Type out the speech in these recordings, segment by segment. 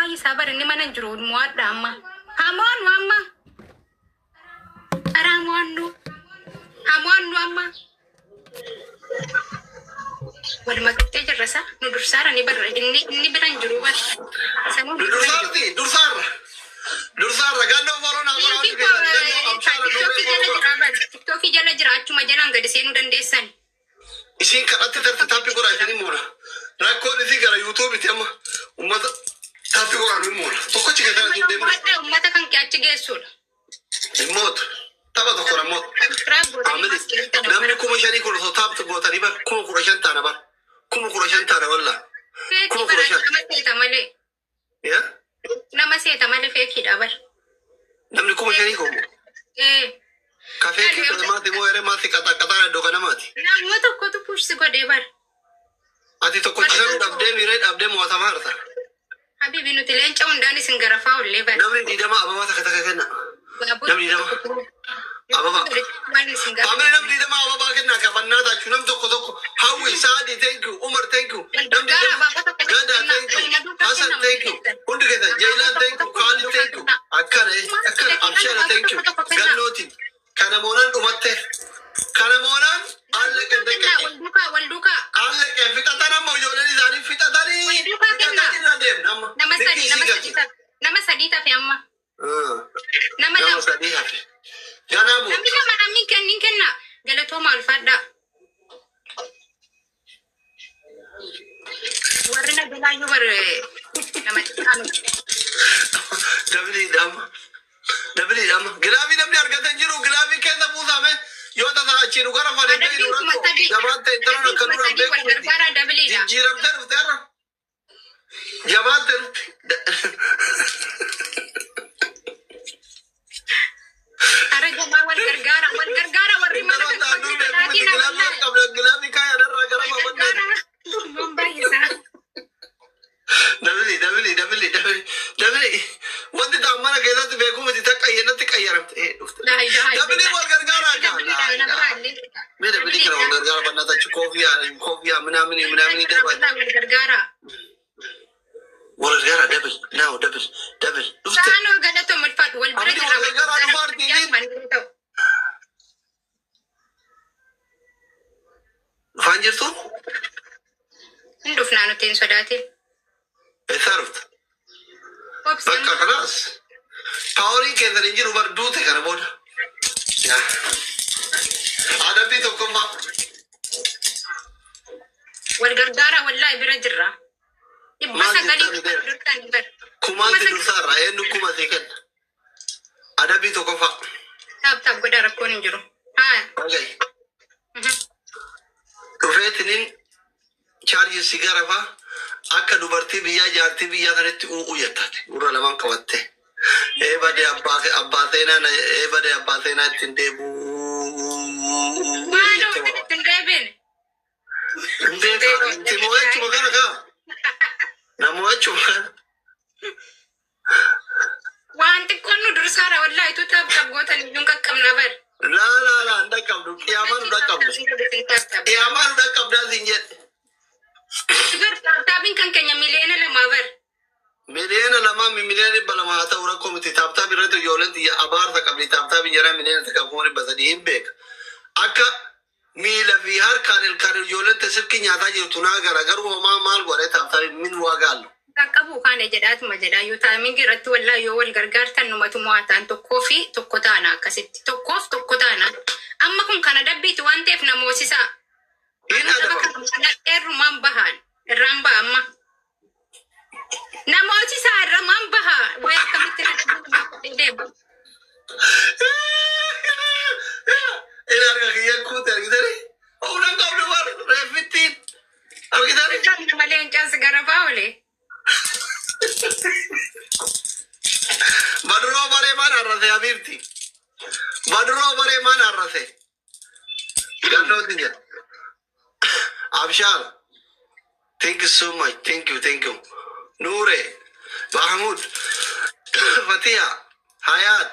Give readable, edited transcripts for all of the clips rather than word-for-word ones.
wallahi sabar inni mana jiru muadda amma hamon amma aramonu amma wal magte jarrasa nu dursara ni bar inni biran jiru bar sanu dursara gando volona tiktoki jala jira achuma jalan gadi senu dandesan isin kadatti tarta tapi gora jini mona rakko ni gara youtube tema ummata tapi gora ni mona tokko ci gada jinde mo ummata kan kyachi gesul imot taba to kora mot namni kuma shari ko so tab to gota riba kuma kura shanta na bar kuma kura shanta na walla kuma kura shanta male ya nama se tamale feki da bar namni kuma shari ko kafe ki to mati mo ere mati kata kata do kana mati na mo to ko to push ko de bar ati to ko jam abde mire abde mo ta marta habibi no tilen chaw ndani singara fa ulle bar namni di dama ababa ta kata kana namni dama ababa amre namni dama ababa kana ka banna ta chunam to ko hawi saadi thank you umar thank you namni dama gada thank you hasan thank you undu keda jailan thank you khalid thank you akkana abshara thank you gannoti kana monan umatte kana monan alle ke deke walduka alle ke fitatana mo yolani zani fitatani nama sadita fi amma nama sadita fi jana bo nama min kenna galato mal fadda warna gala yubar nama dabli dama glavi namni argatan jiru glavi kenna buusame yoo ta achiru gara fane beeru rakko jabaate intana kanu rambe ko jiramte rutera jabaate ara jama wal gargara warri mana glavi kaya darra gara babanda mumbai sa dabli wanti tamana keda te beko mati tak ayena te kayaram dabli wal gargara ka me dabli kira wal gargara banna ta kofia minamini dabli wal gargara dabli now dabli sano galato mulfat wal gargara marti fanjirtu ndufna no ten sodate ثرت بقى خلاص باوري كده نجي روبر دوته كده بود يا انا بيتو كما والغرغره والله برجرا يبقى سغالي كمان دي دوسارا انو كما تكن انا بيتو كفا تاب غدار كون نجرو ها اوكي كفتنين charge sigara fa akka dubartii biyya jaartii biyya kanatti uuyyatate gurra lamaan qabatte bade abbaatena ittiin deebu mo'achuma kana ka namo'achuma kana waan xiqqoon nu dursaara wallahi tu taab gootan iyyuu qaqqabna bar la anda qabdu qiyaamaan qabdaa siin jedhe tabin kan kenya miliena lama miliena balama hata ura komiti tabta biratu yolenti ya abar ta kabli tabta bin jara miliena ta kaboni basadi imbek aka mila fi har kanel yolenti sirki nyata jiru tuna gara garu ma mal gore tabta min wagal takabu kane jedat majeda yo tamin giratu wallahi yo wal gargar tan numatu muatan to kofi to kotana kasitti to kof to kotana amma kun kana dabbit wantef na mosisa ina da erman bahan ramba amma namoti sa raman baha waya kamitra debo ina ga yakku tergidare ona kablo war refitin agidare kan malen chance garafawle badro bare man arrase abirti ganno dinja Abshar, thank you so much. Thank you. Noore, Mahmoud, Fatia, Hayat,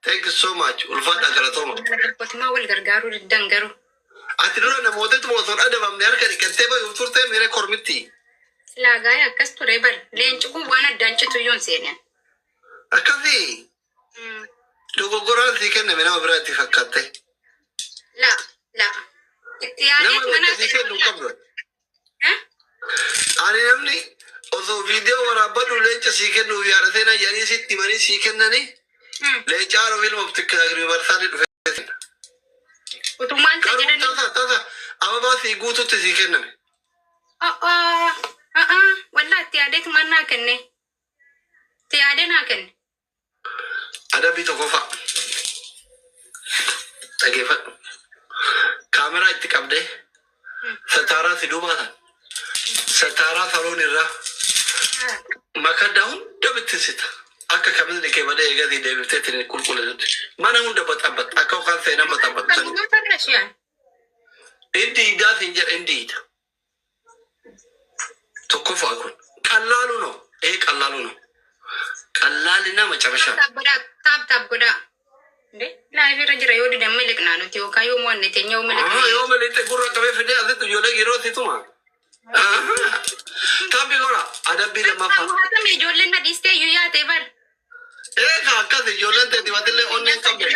thank you so much. Ulfat agaratoma. Patma wal gargaru dangaru. Atiruna na modet motor ada bam der kari kete ba yuturte mere kormiti. Silaagaa akkas ture bal leenci kun waan addaan citu yoon seenan. Akkasii dogoggoraan sii kenname nama biraatti fakkaate. La itti yaadee mana kennu qabdu. Ani namni osoo viidiyoo waraabadhu leenca sii kennuuf yaada seenaa jedhanii sitti himanii sii kennanii leenca haaroo filma tikkaagri barsaanii dhufe. Utumaan ta'e jedhanii. Tasa ababaa sii guututti sii kenname. Walaa itti yaadeetu mannaa kenne. Itti yaadee naa kenne. Adabbii tokko fa'a. Dhageeffadhu. Kaameraa itti qabdee sataaraa si duubaatan. Sataaraa saloon irraa makaddaa hunda bittinsita. Akka kamisni kee badee eegatii deebiftee ittiin qulqulleessutti. Mana hunda baxabbatta. Akka yookaan seenaa baxabbatta. Kan farra isheen. Inni hiidaatiin jedha inni hiida. Tokko fa'a kun. Qallaalu noo. Qallaalu noo. Qallaalli nama cabashaa. Taap godhaa. Laayif irra jira yoo didan miliqnaa nuti yookaan yoo mo'anne teenya yoo miliqnaa. Yoo miliqte gurra qabee fidee asitti ijoollee yeroo situma. Taappi godha. Adabbii lammaffaa. Akkam ijoolleen na dhiistee iyyuu yaatee bar. Akkas ijoolleen ta'e dibatillee onneen qabde.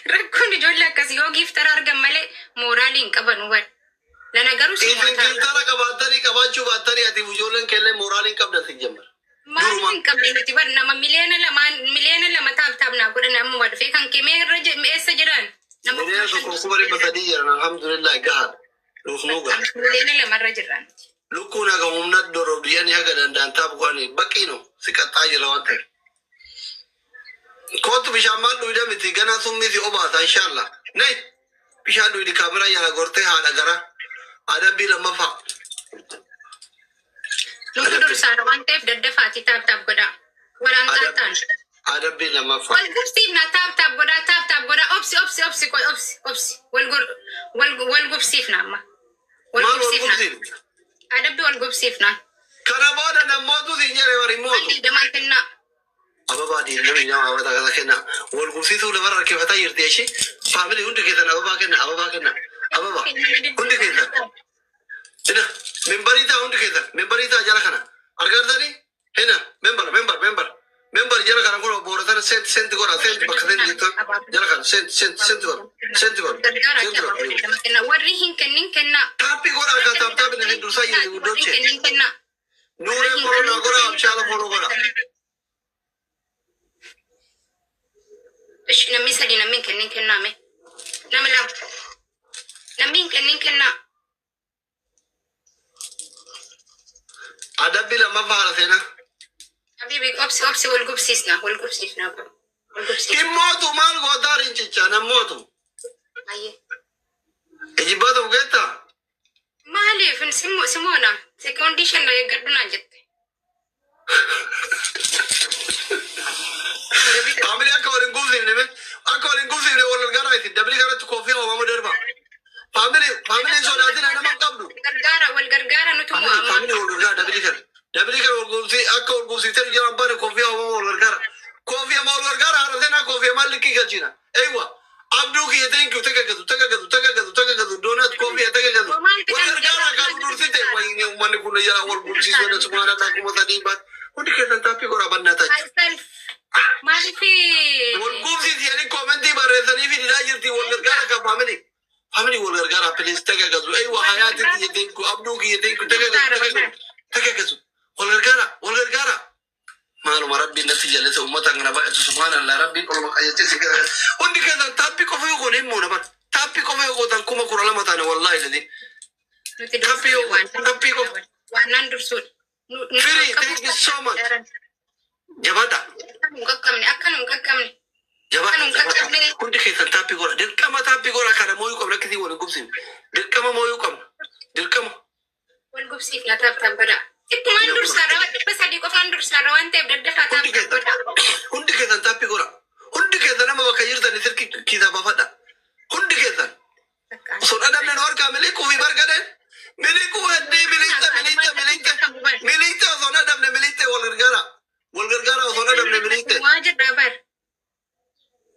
Rakkoon ijoollee akkasii yoo giftara argan malee mooraalii hin qaban bar. Lana garuu si mootaa. Giftara qabaatanii qabaachuu baattanii ati ijoolleen keellee mooraalii hin qabdan si jemmar. Maaliif hin qabne nuti bar nama miliyoona lama taap naa godhan amma waa dhufee kan kee eessa jiran. Miliyoona tokko kuma dhibba sadii jiran alhamdulillah gahaa. Luknuu gahaa. Miliyoona lamarra jiran. Lukkuun haga humna doroof diyyanii haga danda'an taap qo'anii baqiino si qaxxaa jira waan ta'eef. Kootu bishaan maal dhuydha miti ganaa summii si obaasa inshaallah. Nay bishaan dhuydi kaameraa jala gortee haadha gara adabbii lammaffaa. Nuti dursaadha waan ta'eef daddafaati taap godhaa. Walaan taattaan. Adabbii lammaffaa. Wal gubsiifna taap godhaa. Obsi qoy obsi. Wal gubsiifna amma. Maal wal gubsiifna? Adabbii wal gubsiifna. Kana booda namoota siin jedhee bari mootu. Damaan kennaa. Ababaa diinamni nama abataa kana kenna. Wal gubsiisuu lafarra rakkifataa jirti ishee. Faamilii hundi keessan ababaa kenna. Ababaa hundi keessan. Hina membariitaa hundi keessan. Membariitaa jala kana. Argartanii? Hina membar jala kana kun booratan senti godha. Senti bakka senti jirtan. Jala kana senti godha. Warri hin kennin kennaa. Taappi godha akka taappi hin dursaa jiru guddoche. Nuuree koronaa godha abshaala fooloo godha. Namni sadii namni hin kennin kennaame. Nama lama. Namni hin kennin kennaa. Adabbii lammaffaa haala seenaa. Habibi obsi wal gubsiifna. Himmootu maal gootaa rincicha nammootu. Ayyee. Ijibbaata bugeettaa? Maaliif Simoona sekoondishan na eeggadhu naan jette. Faamilii akka waliin gubsiifne wal gargaaraa itti dabali kanatti koofii hoomamu darba. Faamiliin sodaatina nama qabdu. Wal gargaara nuti mo'ama. Faamilii wal gargaara dabali kana wal gubsii akka wal gubsiifte jiran baane koofii hoomamu wal gargaara. Koofii amma wal gargaara haala seenaa koofii maal likkii galchina. Eeywa abduu kiyya thank you tagagadu doonaat koofii tagagadu. Wal gargaara kan dursite wayini uummanni kun jala wal gubsiisu wala sumaana akkuma sadii baat. Hundi keessan taappii godhaa bannaa ta'a. Maaliif wal gubsiisi jedhanii koomentii barreessanii fi didaa jirti wal gargaara kan faamilii. Family wal gargaara please tagagadu. Eeywa hayaati kiyya thank you abduu kiyya thank you tagagadu. Wal gargaara. Maaluma rabbiin natti jalese uummata ngana baay'atu subhaanallah rabbiin olma qayyate si gara. Hundi keessan taappii qofa yoo goone immoo nama taappii qofa yoo gootan kuma kura lama taane wallahi ladhi. Taappii qofa. Waan nan dursuudha. Firii thank you so much. Jabaadha. Akka nu qaqqabne. Jabaadha. Hundi keessan taappii godha. Dirqama taappii godha kana mooyuu qabna akkasii waliin gubsiifne. Dirqama mooyuu qabna. Dirqama. Wal gubsiifna taap godhaa. Ittumaan dursaarra dhibba sadii qofaan dursaarra waan ta'eef daddafaa taap godhaa. Hundi keessan taappii godha. Hundi keessan nama bakka jirtan sirki kiisaa baafadha. Hundi keessan. Sun adamne nu harkaa miliquu fi bargadeen. Miliquu heddii miliqte osoo adamne miliqte wal gargaara osoo adamne miliqte. Waa jedhaa bar.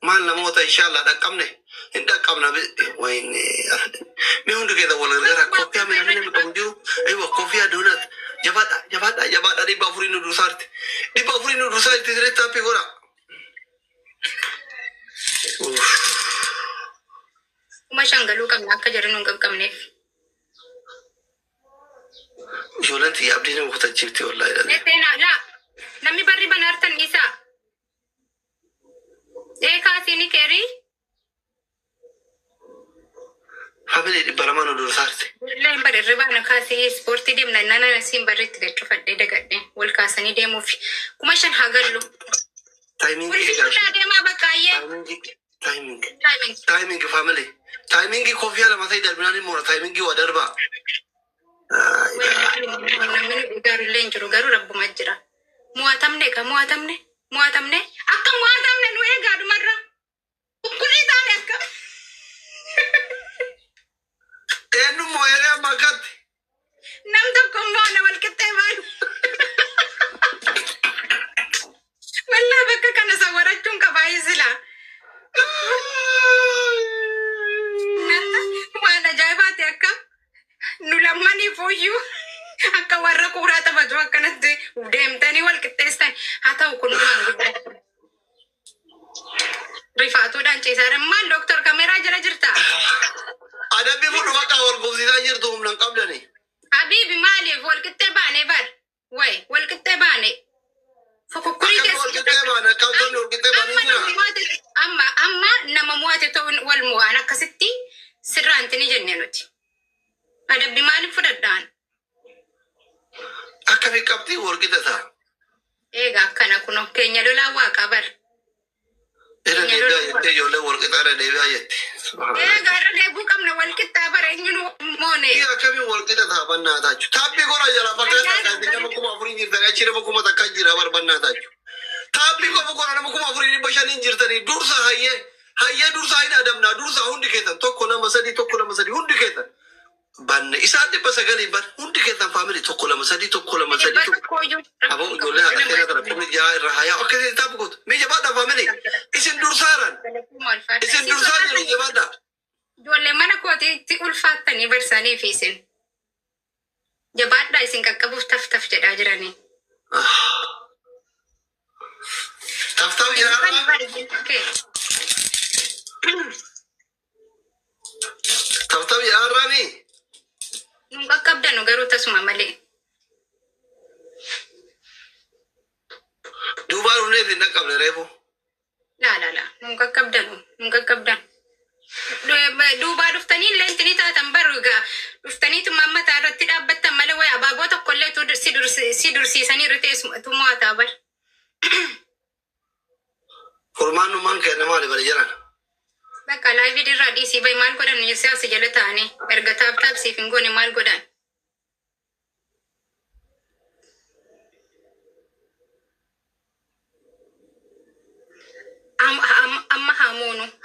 Maal namoota inshaallah dhaqqabne hin dhaqqabna wayne mee hundi keessan wal gargaara afuri nu dursarti. Dhibba afuri nu dursarti sirriitti tappii godhaa. Kuma shangaluu qabna akka jiran nu hin qaqqabneef. Ijoolleen xiyyaa abdii nama kutachiifti wallaahi. Netteenaa laa namni barri banaartan isaa. Kaasini keerii. Family dhibba lamaan nu dursarti. Leen barri baana kaasii ispoortii deemna nana siin barriitti gachufadhee dagadhee wal kaasanii deemuuf kuma shan hagallu. Deemaa bakkaayyee. Timing family. Timing kofiyaa lama ta'e darbinaan immoo timing waa darbaa. Namni gaariillee hin jiru garuu rabbuma jira. Mo'atamne akka mo'atamne nu eegaa dhumarra. Ukkulii taane akka. Eenyu moo'ee makatti. Nam tokko mo'ana wal qixxee baanu. Wallaa bakka kana sawwarachuun qabaa silaa. Waan ajaa'ibaati akka nu lammanii fooyyuu akka warra kuuraa taphatu akkanatti deemtanii wal qixxeessan haa ta'u kun waan guddaa. Rifaatuudhaan ciisaa maal dooktor kameeraa jala jirta? Adabbii fuudhu bakka wal gubsiisaa jirtu humna qabdani. Habiibi maaliif wal qixxee baane bar? Way wal qixxee baane. Fukukkurii amma nama mo'ate ta'uun wal mo'an akkasitti sirraanti ni jennee nuti. Adabbii maaliif fudhadhaan? Akkami qabxii wal qixxataa? Egaa akkana kunoo keenya lolaa waaqaa bar. Ijoollee wal qixxaadha deebi'aa jetti. Egaa irra deebuu qabna wal qixxaa bara eenyuun moone. Akkami wal qixxataa bannaa taachu. Taabbii godhaa jala bakka isaatti nama kuma afurii jirtanii achi nama kuma takka jira barbannaa taachu. Taabbii qofa godhaa nama kuma afurii dhibba shanii jirtanii dursa hayyee dursaa hin adamnaa dursaa hundi keessan tokko lama sadii hundi keessan. Banne isaan dhibba sagalii ban hundi keessan faamilii tokko lama sadii. Aboo ijoollee haadha keenya kana kumni jaa irraa hayaa akka isin taaphu gootu. Mee jabaadhaa faamilii isin dursaaran. Isin dursaa jiru jabaadhaa. Ijoollee mana kootiitti ulfaattanii barsanii fi isin. Jabaadhaa isin qaqqabuuf taf jedhaa jiranii. Taf jedhaa. Taf jedhaa mi? Nun qaqqabdanu garuu tasuma malee. Duubaa dhufnee isin dhaqqabne reefu. Laa nun qaqqabdan. Duubaa dhuftanii illee intini taatan baru egaa dhuftaniitu mammataa irratti dhaabbattan malee wayi abaaboo tokkollee si dursiisanii irratti mo'ataa bar. Furmaanummaan kenna maali bari jiran? Bakka laayivii irraa dhiisii bayi maal godhan siyaasa jala ta'anii erga taapsiif hin goone maal godhan? Amma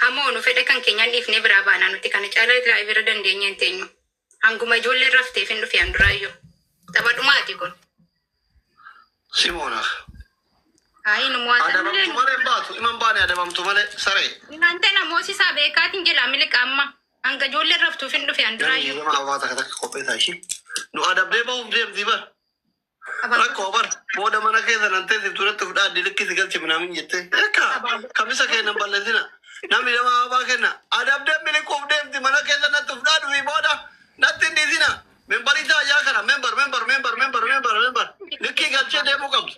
hamoonu fedha kan keenyaan dhiifnee biraa baanaa nuti kana caalaa laayivii irra dandeenya hin teenyu. Hanguma ijoollee rafteef hin dhufe handuraayyuu. Tapha dhumaati kun. Simoonaaf. Ayi nu mo'atan adabamtu malee baatu iman baane adabamtu malee saree. Nante namoosisaa beekaatiin jila miliqa amma hanga ijoollee raftuuf hin dhufe handuraayyuu. Nama abaata akka takka qopheetaa ishee. Nu adabdee bahuuf deemti bar. Rakkoo bar booda mana keessa nantee siftuuratti fudhaa addi likkisi galche minaamin jettee. Kamisa kennan balleessina. Namni nama abaa kenna. Adabdee miliquuf deemti mana keessa natti fudhaa dhufi booda natti hin dhiisina. Membarii taa'aa kana membar. Likkii galchee deemuu qabdi.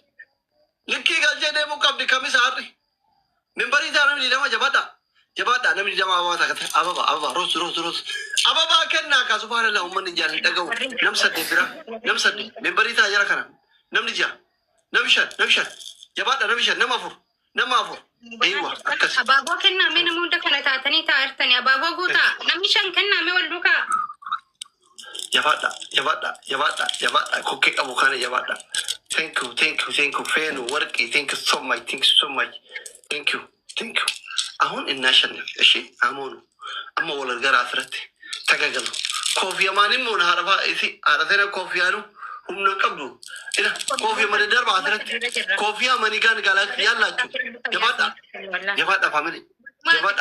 Likkii galchee deemuu qabdi kamisa harri. Membarii taa'aa namni lama jabaadha namni lama abaa takkate ababa roos. Ababaa kennaa akka subhaanallah uummanni jaalli dhagahu. Nam sadde membarii taa'aa jira kana. Namni ja'a. Nam shan. Jabaadha nam shan nama afur. Eeywa akkas. Abaaboo kennaamee nama hunda kana taatanii taa'artanii abaaboo guutaa namni shan kennaamee wal duukaa. Jabaadha. Kokkee qabu kana jabaadha. Thank you. Feenu warqii thank you so much. Thank you. Ahun innashanne እሺ አሞኑ አሞ ወለርገራ አስረት ተገገሉ ኮፊያ ማንም ሆነ ሀረፋ እሲ አረተነ ኮፊያ ነው ሁሉ ቀብዱ ኢላ ኮፊያ መደደር ባስረት ኮፊያ ማኒጋን ጋላት ያላችሁ ጀባጣ ፋሚሊ ጀባጣ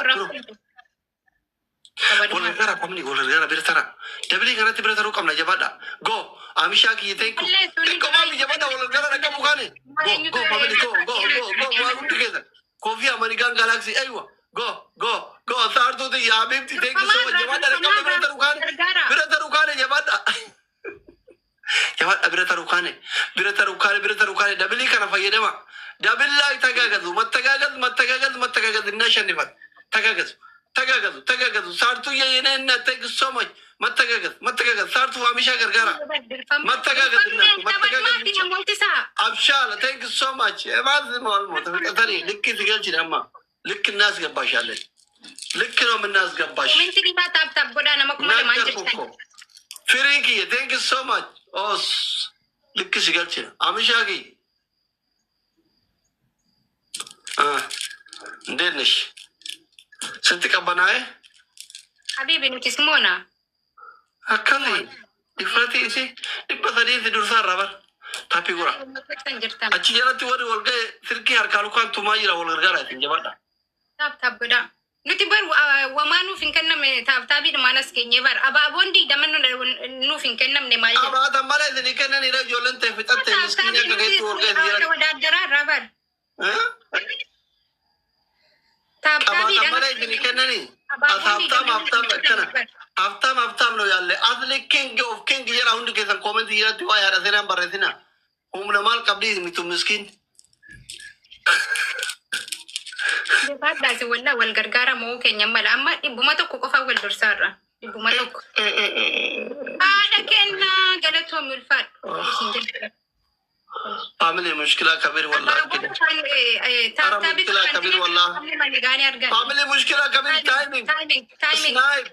Walgargaara qomni walgargaara bira tara. Dabili kanatti bira taruu qabna jabaadha. Go amishaa kiyya teeku. Qomaami jabaadha walgargaara dhaqa bukaane. Go family go waa hundi keessa. Koofii Amerikaan galaksii aywa. Go saartuuti yaa beekti teeku soo jabaadha dhaqa bira taruu kaane. Bira taruu kaane jabaadha. Jabaadha bira taruu kaane dabili kana fayyadama. Dabillaa tagaagazu mattagaagazu innaa shannifat tagaagazu saartuu yeena thank you so much mattagaagazu saartuu Amishaa gargaara mattagaagazu abshaala thank you so much tani likki sigalchine amma likki naas gabbaashaalle likki noom naas gabbaash firii kiyya thank you so much os likki sigalchine Amishaa kiyya እንዴት ነሽ? ስንት ቀበናዬ ሀቢብ ኑቲስ ሞና አካል ዲፍረቲ እሺ ዲበተዲ ዱርሳ ረበር ታፒ ጉራ አቺ ጀራቲ ወደ ወልገ ስልኪ አርካሉ ካን ቱማይራ ወልገራ እንጀባዳ ታብዳ ኑቲ በር ወማኑ ፊንከነም ታብታቢ ማነስ ከኘ በር አባቦንዲ ደመኑ ኑ ፊንከነም ነ ማይ አባ ተማለ ለኒከነን ይረ ጆለንተ ፍጠተ ምስኪና ከገይቱ ወልገ ይራ ወዳደራ ረበር ሀብታም ነው ያለ አትሌ ኪንግ ኦፍ ኪንግ የራ ሁንድ ከሰን ኮሜንት ይራት ዋ ያራዘና በረዚና ሁምነማል ቀብዲ ሚቱ ምስኪን ባዳዚ ወላ ወልገርጋራ ሞ ከኛማል አማ ዲቡማ ተኮ ቆፋ ወልደርሳራ ዲቡማ ተኮ አደከና ገለቶ ምልፋት family mushkila kabir wallah family mushkila kabir timing snipe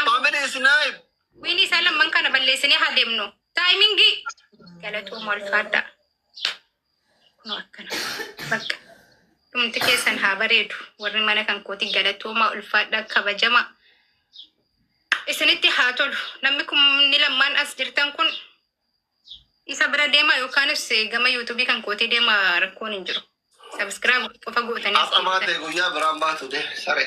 family snipe wini salam man kana ballesini hademno timing galato mal fada no kana bakka tumti kesan habaredu warri mana kan koti galato ma ulfada kabajama isinitti hatol namikum nilamman asdirtan kun isa bira deema yookaanis gama yuutuubii kan kootee deema rakkoon hin jiru. Sabskiraayib qofa gootanii. As amaatee guyyaa biraan baatu de sare.